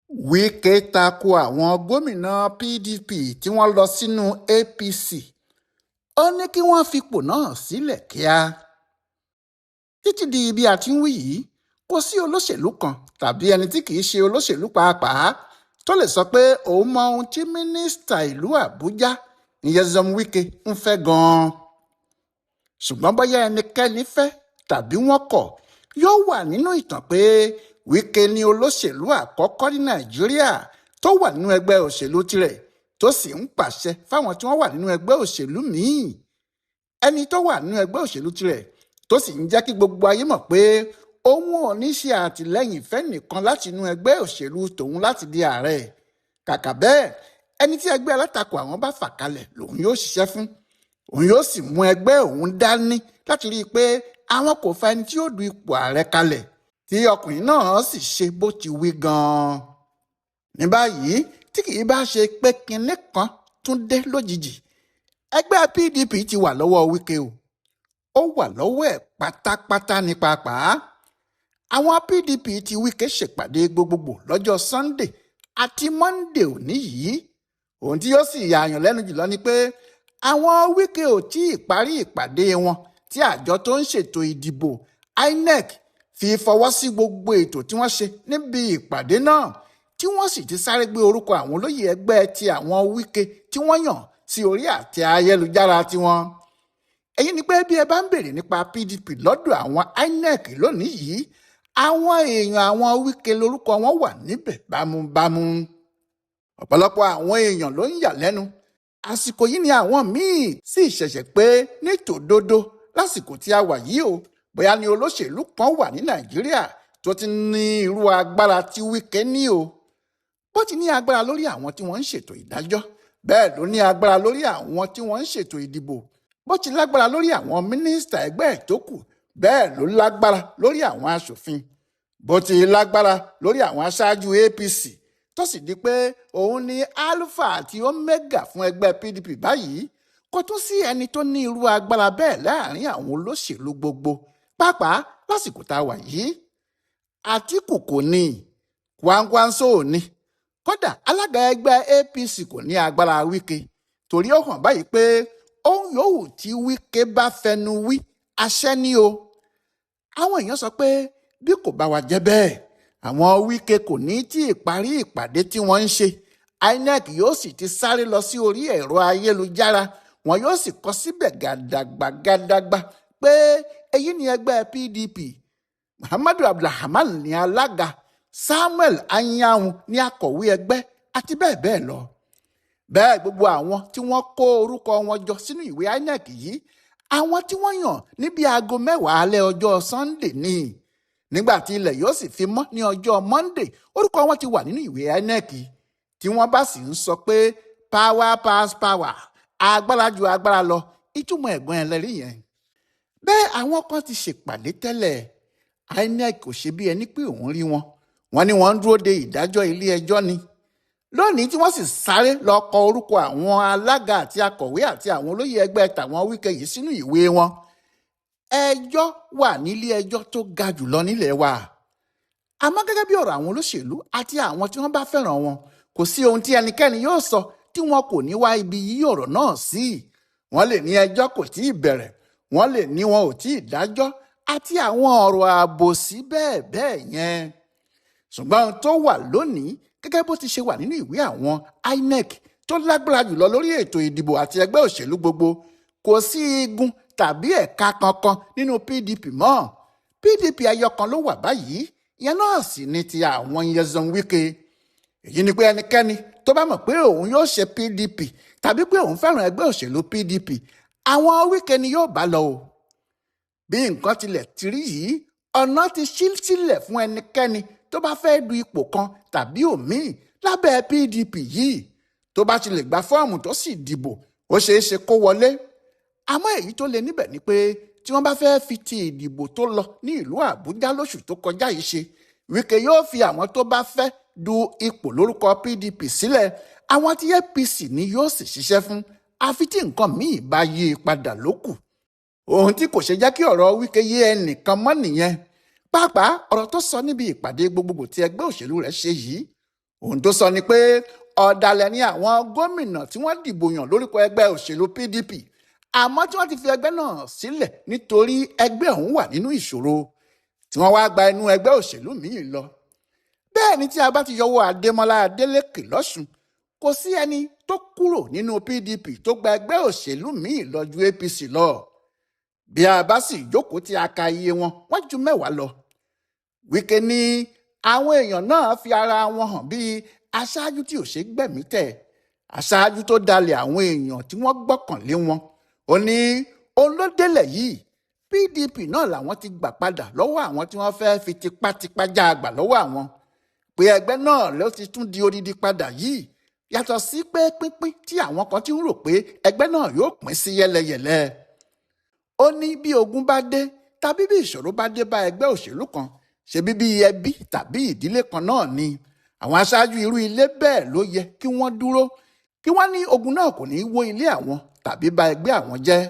Wike tako àwọn gómìnà PDP tí wọ́n lọ sínú APC. Ó ní kí wọ́n fipò náà sílẹ̀ kíá. Títí di ibi a ti ń wí yìí, kò sí olóṣèlú kan tàbí ẹni tí kìí ṣe olóṣèlú pàápàá tó lè sọ pé òun mọ ohun tí mínísítà ìlú Àbújá Nyesom Wike ń fẹ́ gan-an. Ṣùgbọ́n bóyá ẹnikẹ́ni fẹ́ tàbí wọ́n kọ̀, yóò wà nínú ìtàn pé Wike ni olóṣèlú àkọ́kọ́ ní Nàìjíríà tó wà nínú ẹgbẹ́ òṣèlú tirẹ̀ tó sì ń pàṣẹ fáwọn tí wọ́n wà nínú ẹgbẹ́ òṣèlú míì. Ẹni tó wà nínú ẹgbẹ́ òṣèlú tirẹ̀ tó sì ń jẹ́ kí gbogbo ayé mọ̀ pé òun ò ní ṣe àtìlẹ́yìn fẹ́nìkan láti inú ẹgbẹ́ òṣèlú tòun láti di ààrẹ. Kàkà bẹ́ẹ̀, ẹni tí ẹgbẹ́ alátakò àwọn bá fà kalẹ̀ lòun yóò ṣiṣẹ́ fún. Òun yóò sì mú ẹgbẹ́ òun dání láti rí i pé àwọn kò fa ẹni tí yóò du ipò ààrẹ kalẹ̀, tí ọkùnrin náà sì ṣe bó ti wí gan-an. Ní báyìí, tí kì í bá ṣe pé kinní kan tún dé lójijì, ẹgbẹ́ PDP ti wà lọ́wọ́ Wike o. Ó wà lọ́wọ́ ẹ̀ pátápátá ní pàápàá. Àwọn PDP ti Wike ṣèpàdé gbogbogbò lọ́jọ́ Sunday àti Monday òní yìí. Ohun tí yóò sì yààyàn lẹ́nu jùlọ ni pé àwọn Wike ò tí ì parí ìpàdé wọn tí àjọ tó ń ṣètò ìdìbò INEC fi fọwọ́ sí gbogbo ètò tí wọ́n ṣe níbi ìpàdé náà, tí wọ́n sì ti sáré gbé orúkọ àwọn olóyè ẹgbẹ́ ti àwọn Wike tí wọ́n yàn sí orí àtẹ ayélujára tiwọn. Èyí ni pé bí ẹ bá ń béèrè nípa PDP lọ́dọ̀ àwọn INEC lónìí yìí, àwọn èèyàn àwọn Wike lórúkọ wọn wà níbẹ̀ bámúbámú. Ọ̀pọ̀lọpọ̀ àwọn èèyàn ló ń yà lẹ́nu. Àsìkò yìí ni àwọn míì sì ṣẹ̀ṣẹ̀ pé ní tòdodo lásìkò tí a wà yìí o, bóyá ni olóṣèlú kan wà ní Nàìjíríà tó ti ní irú agbára tí Wike ní o. Bó ti ní agbára lórí àwọn tí wọ́n ń ṣètò ìdájọ́, bẹ́ẹ̀ ló ní agbára lórí àwọn tí wọ́n ń ṣètò ìdìbò. Bó ti lágbára lórí àwọn mínísítà ẹgbẹ́ ẹ̀ tó kù, bẹ́ẹ̀ ló lágbára lórí àwọn aṣòfin. Bó ti lágbára lórí àwọn aṣáájú APC tó sì di pé òun ni alpha àti omega fún ẹgbẹ́ PDP báyìí, kò tún sí ẹni tó ní irú agbára bẹ́ẹ̀ láàrin àwọn olóṣèlú gbogbo, pàápàá lásìkò tá a wà yìí. Àtíkù kò ní, Kwankwanso ò ní, kódà alága ẹgbẹ́ APC kò ní agbára Wike, torí ó hàn báyìí pé ohun yòówù tí Wike bá fẹnu wí, àṣẹ ni o. Àwọn èèyàn sọ pé bí kò bá wa jẹ́ bẹ́ẹ̀, àwọn Wike kò ní tí ì parí ìpàdé tí wọ́n ń ṣe. INEC yóò sì ti sáré lọ sí orí ẹ̀rọ ayélujára, wọn yóò sì kọ síbẹ̀ gàdàgbà pé èyí ni ẹgbẹ́ PDP, Muhammadu Abdulrahman ní alága, Samuel Anyanwu ní akọ̀wé ẹgbẹ́ àti bẹ́ẹ̀ bẹ́ẹ̀ lọ. Bẹ́ẹ̀ gbogbo àwọn tí wọ́n kó orúkọ wọn jọ sínú ìwé INEC yìí, àwọn tí wọ́n yàn níbi aago 10 alẹ́ ọjọ́ Sunday ni. Nígbà tí ilẹ̀ yóò sì fi mọ́ ní ọjọ́ Monday, orúkọ wọn ti wà nínú ìwé INEC, tí wọ́n bá sì ń sọ pé power pass power, agbára ju agbára lọ, ìtumọ̀ ẹ̀gbọ́n ẹlẹ́rìí yẹn. Bẹ́ẹ̀ àwọn kan ti ṣèpàdé tẹ́lẹ̀. INEC kò ṣe bí ẹni pé òun rí wọn. Wọ́n ní wọ́n ń dúró de ìdájọ́ ilé ẹjọ́ ni. Lónìí tí wọ́n sì sáré lọ kọ orúkọ àwọn alága àti akọ̀wé àti àwọn olóyè ẹgbẹ́ tàwọn Wike yìí sínú ìwé wọn. Ẹjọ́ wà nílé ẹjọ́ tó ga jùlọ nílẹ̀ wa. Àmọ́ gẹ́gẹ́ bí ọ̀rọ̀ àwọn olóṣèlú àti àwọn tí wọ́n bá fẹ́ràn wọn, kò sí ohun tí ẹnikẹ́ni yóò sọ tí wọn kò ní wá ibi yí ọ̀rọ̀ náà sí. Wọ́n lè ní ẹjọ́ kò tí ì bẹ̀rẹ̀, wọ́n lè ní wọn ò tí ì dájọ́, àti àwọn ọ̀rọ̀ àbòsí bẹ́ẹ̀ bẹ́ẹ̀ yẹn. Ṣùgbọ́n ohun tó wà lónìí, gẹ́gẹ́ bó ti ṣe wà nínú ìwé àwọn INEC tó lágbára jùlọ lórí ètò ìdìbò àti ẹgbẹ́ òṣèlú gbogbo, kò sí igun tàbí ẹ̀ka kankan nínú PDP mọ́. PDP ẹyọkan ló wà báyìí, ìyẹn náà sì ni ti àwọn Nyesom Wike. Èyí ni pé ẹnikẹ́ni tó bá mọ̀ pé òun yóò ṣe PDP tàbí pé òun fẹ́ràn ẹgbẹ́ òṣèlú PDP, àwọn Wike ni yóò bá lọ o. Bí nǹkan tilẹ̀ ti rí yìí, ọ̀nà ti ṣí sílẹ̀ fún ẹnikẹ́ni tó bá fẹ́ du ipò kan tàbí òmíì lábẹ́ PDP yìí. Tó bá ti lè gba fọ́ọ̀mù tó sì dìbò, ó ṣeé ṣe kó wọlé. Àmọ́ èyí tó le níbẹ̀ ni pé tí wọ́n bá fẹ́ fi ti ìdìbò tó lọ ní ìlú Àbújá lóṣù tó kọjá yìí ṣe, Wike yóò fi àwọn tó bá fẹ́ du ipò lórúkọ PDP sílẹ̀, àwọn tí APC ni yóò sì ṣiṣẹ́ fún, àfi tí nǹkan míì bá yí padà lókù. Ohun tí kò ṣe jẹ́ kí ọ̀rọ̀ Wike yé ẹnìkan mọ́ nìyẹn. Pàápàá ọ̀rọ̀ tó sọ níbi ìpàdé gbogbogbò tí ẹgbẹ́ òṣèlú rẹ̀ ṣe yìí, ohun tó sọ ni pé ọ̀dàlẹ̀ ni àwọn gómìnà tí wọ́n dìbò yàn lórúkọ ẹgbẹ́ òṣèlú PDP àmọ́ tí wọ́n ti fi ẹgbẹ́ náà sílẹ̀ nítorí ẹgbẹ́ ọ̀hún wà nínú ìṣòro tí wọ́n wá gba inú ẹgbẹ́ òṣèlú míì lọ. bẹ́ẹ̀ ni tí a bá ti yọwọ́ Adémọ́lá Adélékè lọ́sùn kò sí ẹni tó kúrò nínú PDP tó gba ẹgbẹ́ òṣèlú míì lọ ju APC lọ. bí a bá sì jókòó tí a ka iye wọn wọ́n ju 10 lọ. Wike ní àwọn èèyàn náà fi ara wọn hàn bíi aṣáájú tí ò ṣe gbẹ̀mí tẹ̀, aṣáájú tó dalẹ̀ àwọn èèyàn tí wọ́n gbọ́kànlé wọn. ó ní òun ló délẹ̀ yìí PDP náà làwọn ti gbà padà lọ́wọ́ àwọn tí wọ́n fẹ́ẹ́ fi tipátipá já àgbà lọ́wọ́ àwọn, pé ẹgbẹ́ náà ló ti tún di odidi padà yìí, yàtọ̀ sí pé pínpín tí àwọn kan ti ń rò pé ẹgbẹ́ náà yóò pín sí yẹ́lẹyẹ̀lẹ. ó ní bí ogun bá dé tàbí bí ìṣòro bá dé bá ẹgbẹ́ òṣèlú kan, ṣebí bí ẹbí tàbí ìdílé kan náà ni àwọn aṣáájú irú ilé bẹ́ẹ̀ ló yẹ kí wọ́n dúró, kí wọ́n ní ogun náà kò ní í wó ilé àwọn tàbí bà ẹgbẹ́ àwọn jẹ́.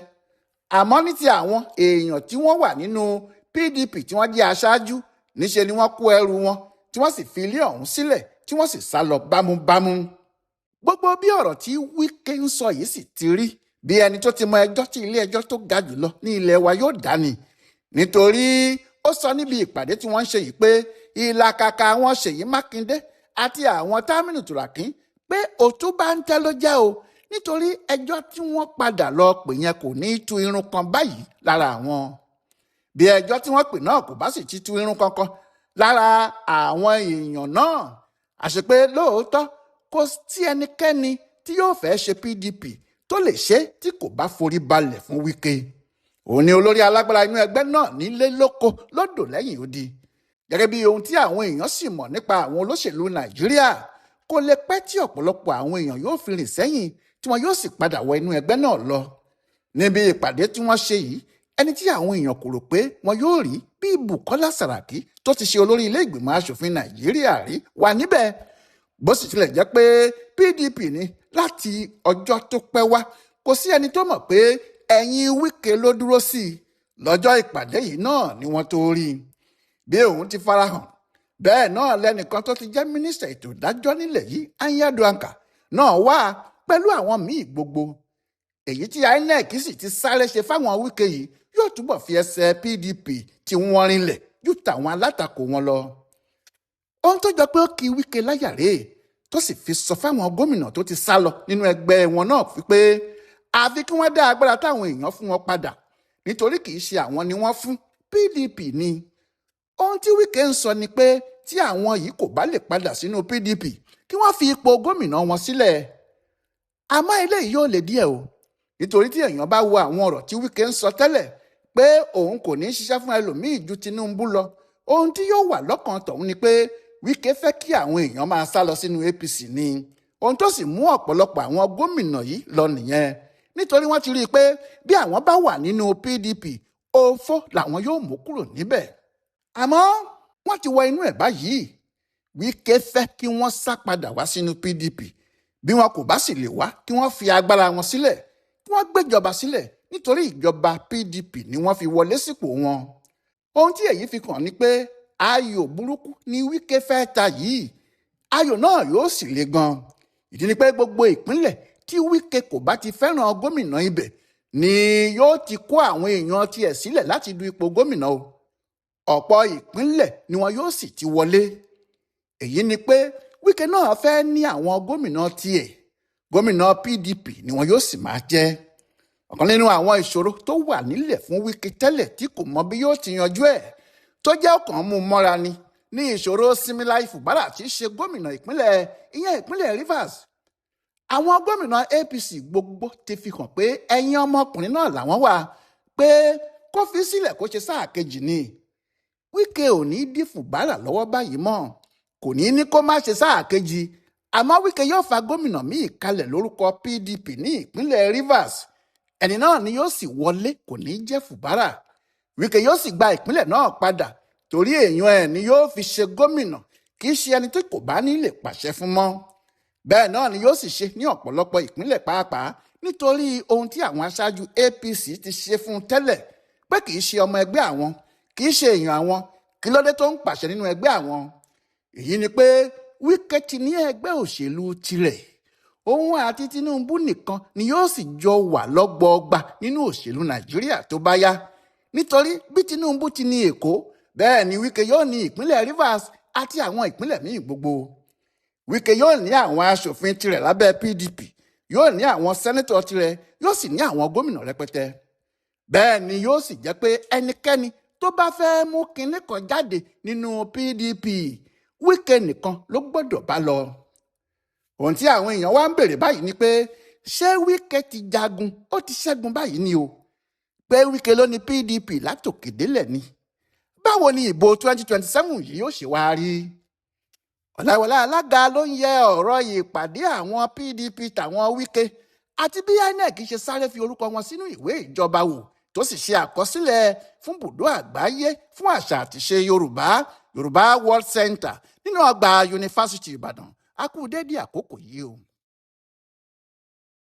àmọ́ ní ti àwọn èèyàn tí wọ́n wà nínú PDP tí wọ́n jẹ́ aṣáájú, níṣe ni wọ́n kó ẹrù wọn tí wọ́n sì fi ilé ọ̀hún sílẹ̀ tí wọ́n sì sá lọ bámúbámú. gbogbo bí ọ̀rọ̀ tí Wike ń sọ yìí sì ti rí bí ẹni tó ti mọ ẹjọ́ tí ilé ẹjọ́ tó ga jùlọ ní ilẹ̀ wa yóò dá ni, nítorí ó sọ níbi ìpàdé tí wọ́n ń ṣe yìí pé ìlàkàkà àwọn Ṣèyí Mákindé àti àwọn Támínù Tùràkí pé òtún bá ń tẹ́ ló jẹ́ o, nítorí ẹjọ́ tí wọ́n padà lọ pè yẹn kò ní í tu irun kan báyìí lára àwọn. bí ẹjọ́ tí wọ́n pè náà kò bá sì ti tu irun kankan lára àwọn èèyàn náà, àṣepé lóòótọ́ kò sí ẹnikẹ́ni tí yóò fẹ́ ṣe PDP tó lè ṣe tí kò bá forí balẹ̀ fún Wike. òun ni olórí alágbára inú ẹgbẹ́ náà nílé lóko lódò lẹ́yìn odi. gẹ́gẹ́ bí ohun tí àwọn èèyàn sì mọ̀ nípa àwọn olóṣèlú Nàìjíríà, kò lè pẹ́ tí ọ̀pọ̀lọpọ̀ àwọn èèyàn yóò fi rìn sẹ́yìn tí wọn yóò sì padà wọ inú ẹgbẹ́ náà lọ. níbi ìpàdé tí wọ́n ṣe yìí, ẹni tí àwọn èèyàn kò rò pé wọn yóò rí bí Bùkọ́lá Sàràkí tó ti ṣe olórí ilé ìgbìmọ̀ asòfin Nàìjíríà rí wà níbẹ̀. bó sì tilẹ̀ jẹ́ pé PDP ní láti ọjọ́ tó pẹ́ wá, kò sí ẹni tó mọ̀ pé ẹ̀yìn Wike ló dúró sí i. lọ́jọ́ ìpàdé yìí náà ni wọ́n tó rí i. bí òun ti farahàn bẹ́ẹ̀ náà lẹ́nìkan tó ti jẹ́ mínísítà ètò ìdájọ́ nílẹ̀ yìí Anyaduanka náà wá pẹ̀lú àwọn míì gbogbo. èyí tí INEC sì ti sáré ṣe fáwọn Wike yìí yóò túbọ̀ fi ẹsẹ̀ PDP tí wọ́n rinlẹ̀ ju tàwọn alátakò wọn lọ. ohun tó jọ pé ó kì Wike láyà rèé tó sì fi sọ fáwọn gómìnà tó ti sá lọ nínú ẹgbẹ́ wọn náà wípé àfi kí wọ́n dá agbára táwọn èèyàn fún wọn padà, nítorí kì í ṣe àwọn ni wọ́n fún, PDP ni. ohun tí Wike ń sọ ni pé tí àwọn yìí kò bá lè padà sínú PDP kí wọ́n fi ipò gómìnà wọn sílẹ̀. àmọ́ eléyìí yóò lè díẹ̀ o, nítorí tí èèyàn bá wo àwọn ọ̀rọ̀ tí Wike ń sọ tẹ́lẹ̀ pé òun kò ní í ṣiṣẹ́ fún ẹlòmíì ju Tinubu lọ, ohun tí yóò wà lọ́kàn tọ̀hún ni pé Wike fẹ́ kí àwọn èèyàn máa sá lọ sínú APC ni. ohun tó sì mú ọ̀pọ̀lọpọ̀ àwọn gómìnà yìí lọ nìyẹn, nítorí wọ́n ti rí i pé bí àwọn bá wà nínú PDP òfò làwọn yóò mú kúrò níbẹ̀. àmọ́ wọ́n ti wọ inú ẹ̀ báyìí. Wike fẹ́ kí wọ́n sá padà wá sínú PDP. bí wọn kò bá sì lè wá kí wọ́n fi agbára wọn sílẹ̀, kí wọ́n gbéjọba sílẹ̀, nítorí ìjọba PDP ni wọ́n fi wọlé sípò wọn. ohun tí èyí fi hàn ni pé ayò burúkú ni Wike fẹ́ ta yìí. ayò náà yóò sì le gan. ìdí ni pé gbogbo ìpínlẹ̀ tí Wike kò bá ti fẹ́ràn gómìnà ibẹ̀ ni yóò ti kó àwọn èèyàn tiẹ̀ sílẹ̀ láti du ipò gómìnà o. ọ̀pọ̀ ìpínlẹ̀ ni wọn yóò sì ti wọlé. èyí ni pé Wike náà fẹ́ ní àwọn gómìnà tiẹ̀, gómìnà PDP ni wọn yóò sì máa jẹ́. ọ̀kan nínú àwọn ìṣòro tó wà nílẹ̀ fún Wike tẹ́lẹ̀ tí kò mọ bí yóò ti yanjú ẹ̀ tó jẹ́ ọ̀kan mú mọ́ra ní ìṣòro Similai Fubara tí í ṣe gómìnà ìpínlẹ̀ Rivers. àwọn gómìnà APC gbogbo ti fi hàn pé ẹ̀yìn ọmọkùnrin náà làwọn wà, pé kó fi sílẹ̀ kó ṣe sáà kejì ni. Wike ò ní dí Fubara lọ́wọ́ báyìí mọ́, kò ní kó má ṣe sáà kejì, àmọ́ Wike yóò fa gómìnà míì kalẹ̀ lórúkọ PDP ní ìpínlẹ̀ Rivers. ẹni náà ni yóò sì wọlé, kò ní jẹ́ Fubara. Wike yóò sì gba ìpínlẹ̀ náà padà, torí èèyàn ẹ̀ ni yóò fi ṣe gómìnà, kì í ṣe ẹni tí kò bá ní lè pàṣẹ fún mọ́. bẹ́ẹ̀ náà ni yóò sì ṣe ní ọ̀pọ̀lọpọ̀ ìpínlẹ̀ pàápàá, nítorí ohun tí àwọn aṣáájú APC ti ṣe fún tẹ́lẹ̀ pé kì í ṣe ọmọ ẹgbẹ́ àwọn, kì í ṣe èèyàn àwọn, kí ló dé tó ń pàṣẹ nínú ẹgbẹ́ àwọn. èyí ni pé Wike ti ní ẹgbẹ́ òṣèlú tirẹ̀ òun àti Tinubu nìkan ni yóò sì jọ wà lọ́gbọọgba nínú òṣèlú Nàìjíríà tó bá yá nítorí bí Tinubu ti ní Èkó bẹ́ẹ̀ ni Wike yóò ní ìpínlẹ̀ Rivers àti àwọn ìpínlẹ̀ míì gbogbo. Wike yóò ní àwọn aṣòfin tirẹ̀ lábẹ́ PDP, yóò ní àwọn sẹ́nẹ́tọ̀ tirẹ̀, yóò sì ní àwọn gómìnà rẹpẹtẹ. Bẹ́ẹ̀ ni yóò sì jẹ́ pé ẹnikẹ́ni tó bá fẹ́ mú kinní kan jáde nínú PDP Wike nìkan ló gbọ́dọ̀ bá lọ. Ohun tí àwọn èèyàn wá ń béèrè báyìí ni pé ṣé Wike ti jagun ó ti ṣẹ́gun báyìí ni o pé Wike ló ní PDP látòkè délẹ̀ ni. Báwo ni ìbò 2027 yìí yóò ṣe wá rí? Ọ̀làwọlá alága ló ń yẹ ọ̀rọ̀ ìpàdé àwọn PDP tàwọn Wike àti bí INEC ṣe sáré fi orúkọ wọn sínú ìwé ìjọba wò tó sì ṣe àkọsílẹ̀ fún bùdó àgbáyé fún àṣà àtìṣe Yorùbá World Center nínú ọgbà yunifásitì Ìbàdàn. A kú dédé àkókò yìí o.